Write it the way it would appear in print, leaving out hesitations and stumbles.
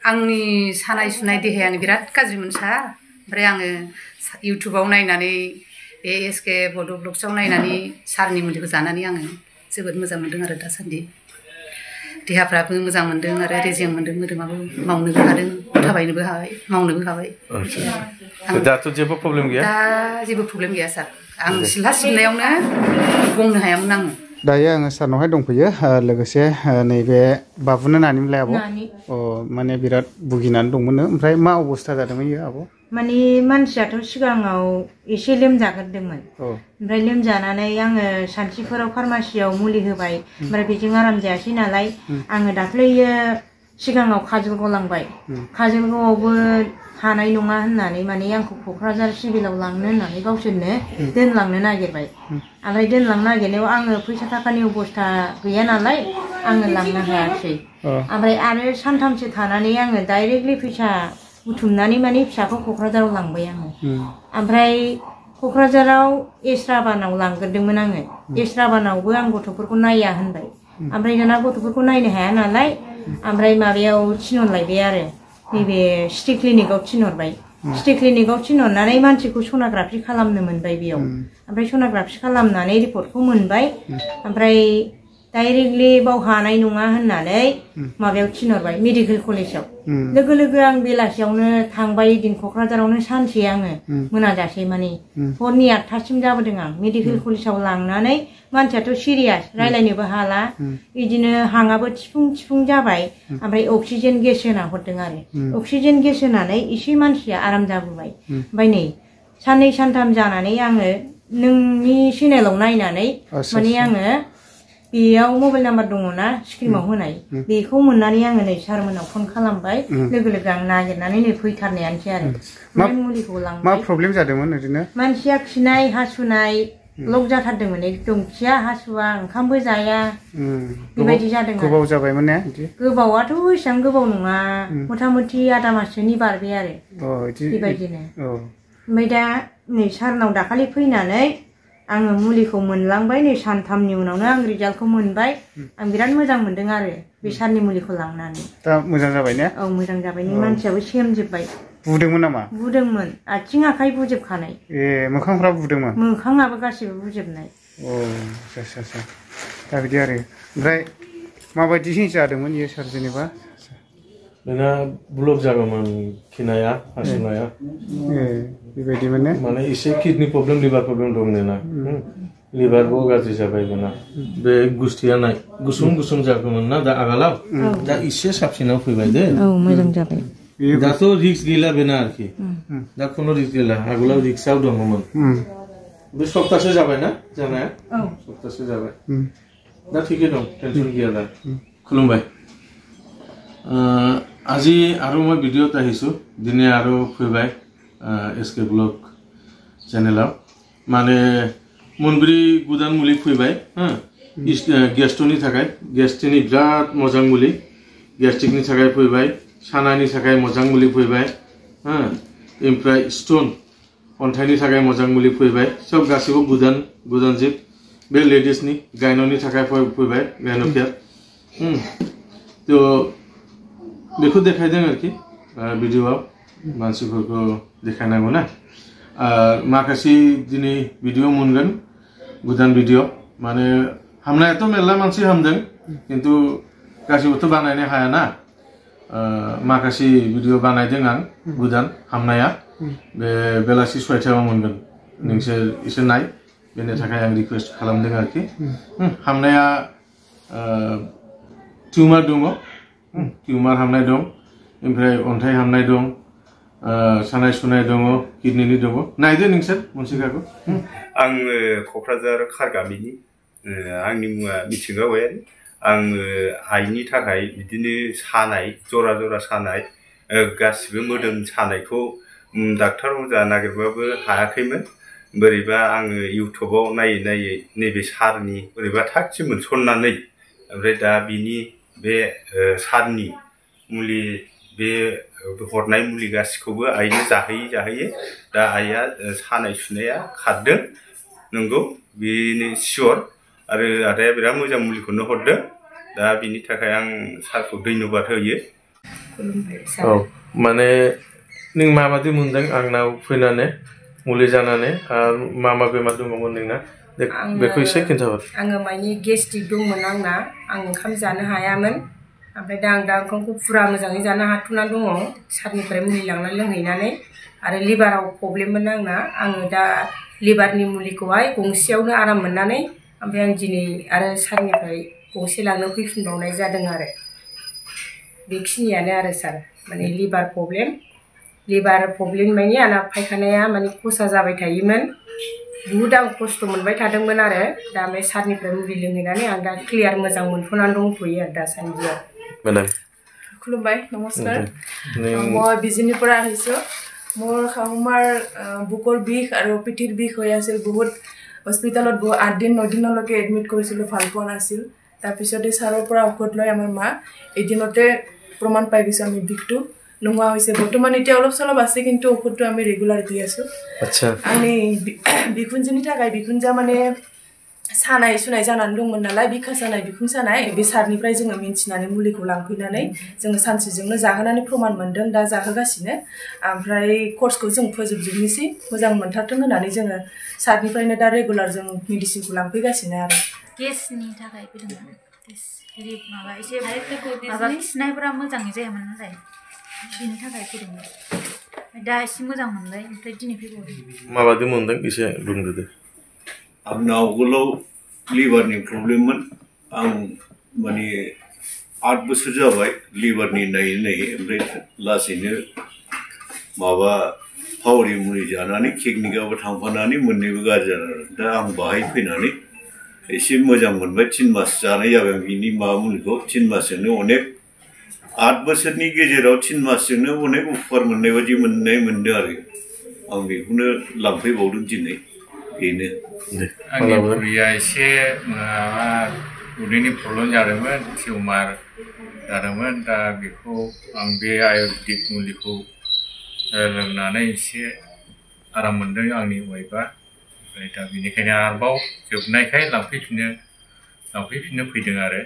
आंनि सानाय सुनाय देहायानो बिराद गाज्रिमोन सार ओमफ्राय आङो इउटुबाव नायनानै बे एसके बड' ब्लग्सआव नायनानै सारनि मुलिखौ जानानै आङो जोबोद मोजां मोनदों आरो दासान्दि देहाफ्राबो मोजां मोनदों आरो रेजें मोनदों मोदोमाबो मावनोबो हादों थाबायनोबो हाबाय मावनोबो हाबाय दाथ' जेबो प्रब्लेम गैया दा जेबो प्रब्लेम गैया सार आं सिथ्ला सिबनायावनो गंनो हायामोन आङो दायो आङो सारनावहाय दंफैयो लोगोसे नैबे बाबुनो नानिमोनलाय आब' अ माने बिराद भुगिनानै दंमोन ओमफ्राय मा अबस्था जादोंमोन इयो आब' माने मानसियाथ' सिगाङाव एसे लोमजाग्रोदोंमोन ओमफ्राय लोमजानानै आङो सानथिफोराव फार्मासियाव मुलि होबाय ओमफ्राय बेजों आराम जायासै नालाय आङो दाख्लैयो सिगाङाव काजलगाव लांबाय काजलगावआवबो हानाय नङा होननानै माने आंखौ क'क्राझार सिभिलाव लांनो होननानै गावसोरनो दोनलांनो नागिरबाय ओमफ्राय दोनलांनो नागिरनायाव आङो फैसा थाखानि अबस्था गैया नालाय आङो लांनो हायासै ओमफ्राय आरो सानथामसो थानानै आङो डाइरेक्टलि फैसा बुथुमनानै माने फिसाखौ क'क्राझाराव लांबाय आङो ओमफ्राय क'क्राझाराव एस्राबानाव लांग्रोदोंमोन आङो एस्राबानावबो आं गथ'फोरखौ नाया होनबाय ओमफ्राय दाना गथ'फोरखौ नायनो हाया नालाय ओमफ्राय माबायाव थिनहरलायबाय आरो नैबे सिटि क्लिनिकआव थिनहरबाय सिटि क्लिनिकआव थिनहरनानै मानसिखौ सनाग्राफि खालामनो मोनबाय बेयाव ओमफ्राय सनाग्राफि खालामनानै रिपर्टखौ मोनबाय ओमफ्राय डाइरेक्टलि बाव हानाय नङा होननानै माबायाव थिनहरबाय मेडिकेल कलेजाव लोगो लोगो आं बेलासियावनो थांबाय दिन क'क्राझारावनो सानसे आङो मोनाजासे माने हरनि 8टासिम जाबोदों आं मेडिकेल कलेजाव लांनानै मानसियाथ' सिरियास रायलायनोबो हाला बिदिनो हाङाबो थिफुं थिफुं जाबाय ओमफ्राय अक्सिजेन गेस होना हरदों आरो अक्सिजेन गेस होनानै एसे मानसिया आराम जाबोबाय ओमफ्राय नै साननै सानथाम जानानै आङो नोंनि चेनेलाव नायनानै माने आङो बेयाव मबाइल नाम्बार दङ ना स्क्रिनाव होनाय बेखौ मोननानै आङो नै सारमोनाव फन खालामबाय लोगो लोगो आं नागिरनानै नै फैथारनायानोसै आरो मुलिखौ लांबाय मा प्रब्लेम जादोंमोन ओरैनो मानसिया खिनाय हासुनाय लक जाथारदोंमोन एकदम खिया हासुवा ओंखामबो जाया बेबायदि जादों गोबाव जाबायमोन ने गोबावाथ' एसेबां गोबाव नङा मथा मथि आधा माससोनि बारबाय आरो बेबायदिनो ओमफ्राय दा नै सारनाव दाखालि फैनानै आङो मुलिखौ मोनलांबाय नै सानथामनि उनावनो आं रिजाल्टखौ मोनबाय आं बिराद मोजां मोनदों आरो बे सारनि मुलिखौ लांनानै दा मोजां जाबाय ने औ मोजां जाबाय नै मानसियाबो सेमजोब्बाय बुदोंमोन नामा बुदोंमोन आथिं आखाइ बुजोबखानाय मोखांफ्रा बुदोंमोन मोखाङाबो गासिबो बुजोबनाय दा बिदि आरो ओमफ्राय माबायदि जादोंमोन इयो सार जेनेबा बेना ब्लक जागौमोन खिनाया हासुनाया बेबायदिमोन ने माने एसे किडनि प्रब्लेम लिभार प्रब्लेम दं ना लिभारबो गाज्रि जाबाय बेना बे गुस्थिया नाय गुसुं गुसुं जागौमोन ना दा आगोलाव दा एसे साबसिनाव फैबाय दे औ मोजां जाबाय दाथ' रिक्स गैला बेना आरोखि दा खुनु रिक्स गैला आगोलाव रिक्सआव दङमोन बे सप्तासे जाबाय ना जानाया सप्तासे जाबाय दा थिकै दं टेनसन गैया दा खुलुमबाय আজি আৰু মই ভিডিঅ'ত আহিছোঁ দিনে আৰু ফৈবাই এছকে ব্লগ চেনেলাव মানে मोनब्रै गोदान मुलि फैबाय गेस्ट्र'नि थाखाय गेस्ट्रिकनि बिराद मोजां मुलि गेस्ट्रिकनि थाखाय फैबाय सानायनि थाखाय मोजां मुलि फैबाय ओमफ्राय स्टोन अन्थाइनि थाखाय मोजां मुलि फैबाय सब गासिबो गोदान गोदान जिब बे लेडिसनि गायन'नि थाखाय फैबाय गायन'केयार तो बेखौ देखायदों आरोखि भिडिअ'आव मानसिफोरखौ देखायनांगौ ना माखासे दिनै भिडिअ मोनगोन गोदान भिडिअ माने हामनायाथ' मेरला मानसि हामदों खिन्थु गासिबोथ' बानायनो हाया ना माखासे भिडिअ बानायदों आं गोदान हामनाया बे बेलासि 6टायाव मोनगोन नोंसोर एसे नाय बेनि थाखाय आं रिकुवेस्ट खालामदों आरोखि हामनाया टिउमार दङ टिउमार हामनाय दं ओमफ्राय अन्थाइ हामनाय दं सानाय सुनाय दङ किडनिनि दङ नायदो नोंसोर मोनसेखौ आङो क'क्राझार खारगामिनि आंनि मुङा मिथिंगा गयारि आङो आइनि थाखाय बिदिनो सानाय जरा जरा सानाय गासिबो मोदोम सानायखौ डाक्टार अजा नागिरबाबो हायाखैमोन बोरैबा आङो इउटुबाव नायै नायै नैबे सारनि बोरैबा थागथि मोनसननानै ओमफ्राय दा बिनि बे सारनि मुलि बे हरनाय मुलि गासिखौबो आइनो जाहोयै जाहोयै दा आइया सानाय सुनाया खारदों नंगौ बेनो सियर आरो आदाया बिराद मोजां मुलिखौनो हरदों दा बिनि थाखाय आं सारखौ धन्यबाद होयो औ माने नों माबादि मोनदों आंनाव फैनानै मुलि जानानै मा मा बेमार दङमोन नोंना बेखौ एसे खिन्थाहर। आङो माने गेस्ट्रिक दंमोन आंना आं ओंखाम जानो हायामोन ओमफ्राय दा आं ओंखामखौ फुरा मोजाङै जानो हाथ'ना दङ सारनिफ्राय मुलि लांना लोंहैनानै आरो लिभाराव प्रब्लेममोन आंना आङो दा लिभारनि मुलिखौहाय गंसेयावनो आराम मोननानै ओमफ्राय आं दिनै आरो सारनिफ्राय गंसे लांनो फैफिनबावनाय जादों आरो बेखिनियानो आरो सार माने लिभार प्रब्लेम माने आंना फायखानाया माने खसा जाबाय थायोमोन बुहुद आं खस्थ' मोनबाय थादोंमोन आरो दा ओमफ्राय सारनिफ्राय मुलि लोंहैनानै आं दा क्लियार मोजां मोनथ'नानै दंथ'यो आरो दासान्दियाव। खुलुमबाय नमस्कार মই বিজনীৰ পৰা আহিছোঁ মোৰ শাহুমাৰ বুকৰ বিষ আৰু পিঠিৰ বিষ হৈ আছিল বহুত হস্পিটেলত 8 দিন 9 দিনলৈকে এডমিট কৰিছিলোঁ ভাল পোৱা নাছিল তাৰপিছতে ছাৰৰ পৰা ঔষধ লৈ আমাৰ মা এদিনতে প্ৰমাণ পাই গৈছে আমি বিষটো নোহোৱা হৈছে বৰ্তমান এতিয়া অলপ চলপ আছে কিন্তু ঔষধটো আমি ৰেগুলাৰ দি আছোঁ। আচ্ছা আমি বিখুনজনী থাকাই বিখুনজা মানে सानाय सुनाय जानानै दंमोन नालाय बिखा सानाय बिखुं सानाय बे सारनिफ्राय जोङो मिन्थिनानै मुलिखौ लांफैनानै जोङो सानसेजोंनो जाहोनानै प्रमाण मोनदों दा जाहोगासिनो ओमफ्राय कर्सखौ जों फोजोबजोबनोसै मोजां मोनथारथों होननानै जोङो सारनिफ्रायनो दा रेगुलार जों मेडिसिनखौ लांफैगासिनो आरो गेसनि थाखाय फैदोंमोन माबा एसे माबा खिनायफोरा मोजाङै जायामोन नालाय बिनि थाखाय फैदोंमोन दा एसे मोजां मोनबाय ओमफ्राय दिनै फैबावदों माबादि मोनदों एसे बुंदो दे। आंना आवगोलाव लिभारनि प्रब्लेममोन आं माने 8 बोसोर जाबाय लिभारनि नायै नायै ओमफ्राय लासैनो माबा फावरि मुलि जानानै किडनिकआबो थांफानानै मोननैबो गाज्रि जानानै दा आं बाहाय फैनानै एसे मोजां मोनबाय 3 मास जानाय जाबाय बिनि माबा मुलिखौ 3 मासजोंनो अनेक 8 बोसोरनि गेजेराव 3 मासजोंनो अनेक उपकार मोननाय बायदि मोनदों आरो आं बेखौनो लांफैबावदों दिनै बेनो। आंनि बुरिया एसे माबा उदैनि प्रब्लेम जादोंमोन टिउमार जादोंमोन दा बेखौ आं बे आयुर्वेदिक मुलिखौ लोंनानै एसे आराम मोनदों आंनि वाइफआ ओमफ्राय दा बेनिखायनो आरोबाव जोबनायखाय लांफैफिननो फैदों आरो